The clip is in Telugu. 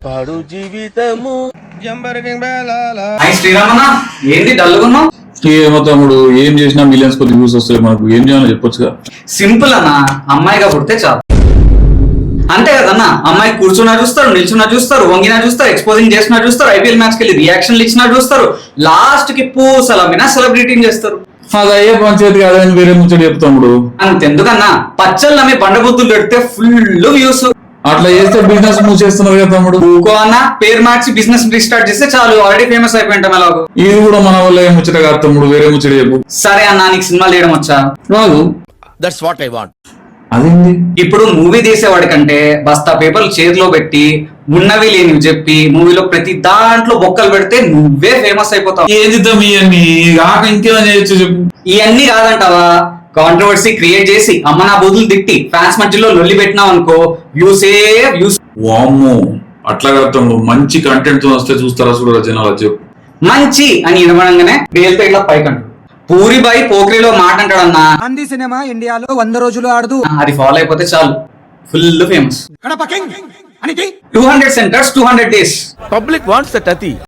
పాడు జీవితము శ్రీరామన్న ఏంది డల్లుగున్నావు? ఏమో తమ్ముడు, ఏం చేసినా మిలియన్స్ కొద్ది వ్యూస్ వస్తాయి, మనకు ఏం చేయాలో చెప్పొచ్చుగా. సింపుల్ అన్న, అమ్మాయిగా పుడితే చాలు. అంతే కదన్న, అమ్మాయి కూర్చున్నా చూస్తారు, నిల్చున్నా చూస్తారు, వంగినా చూస్తారు, ఎక్స్పోజింగ్ చేసినా చూస్తారు, ఐపీఎల్ మ్యాచ్ కి వెళ్ళి రియాక్షన్లు ఇచ్చినా చూస్తారు, లాస్ట్ కి పూసలమ్మినా సెలబ్రిటీని చేస్తారు. అది అయ్యే పంచాయతీ అదని వేరే ముచ్చట చెప్తాముడు. అంతెందుకన్నా, పచ్చళ్ళు అమ్మి బండబుద్ధులు పెడితే ఫుల్ వ్యూస్. అట్లా చేస్తే బిజినెస్ మూసేస్తున్నారు కదా తమ్ముడు. ఊకో అన్న, పేరు మార్చి బిజినెస్ రీస్టార్ట్ చేస్తే చాలు, ఆల్రెడీ ఫేమస్ అయిపోయింటాం ఎలాగో. ఇది కూడా మన వల్ల ఏం ముచ్చట కాదు తమ్ముడు, వేరే ముచ్చట చెప్పు. సరే అన్న, నీకు సినిమాలు తీయడం వచ్చా? రాదు. That's what I want. అదేంది? ఇప్పుడు మూవీ తీసేవాడి కంటే బస్తా పేపర్లు చేతిలో పెట్టి ఉన్నవి లేనివి చెప్పి మూవీలో ప్రతి దాంట్లో బొక్కలు పెడితే నువ్వే ఫేమస్ అయిపోతావు. ఏది తమ్మి ఇవన్నీ కాక ఇంకేమైనా చేయొచ్చు చెప్పు. ఇవన్నీ కాదంటావా, కాంట్రవర్సీ క్రియేట్ చేసి అమ్మ నా బూతులు తిట్టి ఫ్యాన్స్ మధ్యలో లొల్లి పెట్టినావు అనుకో, వ్యూసే వ్యూస్. వామ్మో, అట్లా కాదు తమ్ముడు, మంచి కంటెంట్ తో వస్తే చూస్తారా చూడరా జనాలు, చెప్పు. మంచి అని వినబడంగానే వేలుతో ఇట్లా పైకంటాడు. పూరిబాయి పోఖ్రీలో మాట అంటాడన్నా, గాంధీ సినిమా ఇండియాలో 100 రోజులు ఆడదు. అది ఫాలో అయిపోతే చాలు, full famous. 200 centres 200 days. Public wants that అతి.